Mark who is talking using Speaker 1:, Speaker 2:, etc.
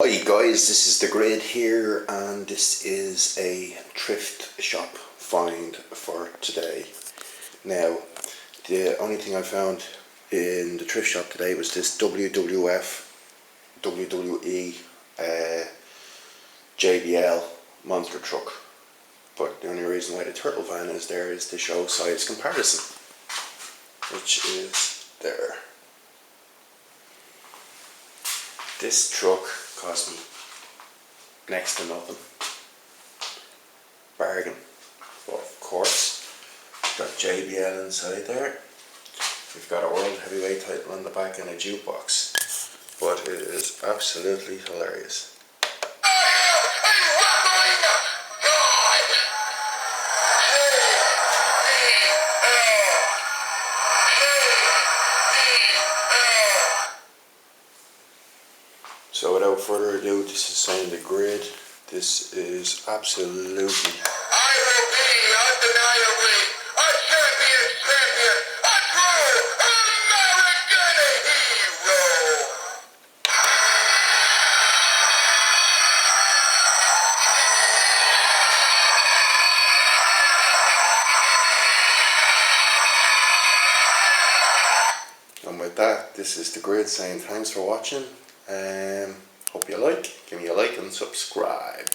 Speaker 1: Hi guys, this is the Grid here, and this is a thrift shop find for today. Now, the only thing I found in the thrift shop today was this WWF, WWE, JBL monster truck. But the only reason why the turtle van is there is to show size comparison, which is there. This truck cost me next to nothing. Bargain. But of course, we've got JBL inside there. We've got a World Heavyweight title on the back and a jukebox. But it is absolutely hilarious. So without further ado, this is saying the Grid. This is absolutely...
Speaker 2: I will be undeniably a champion, a true American hero.
Speaker 1: And with that, this is the Grid saying thanks for watching. Hope you like. Give me a like and subscribe.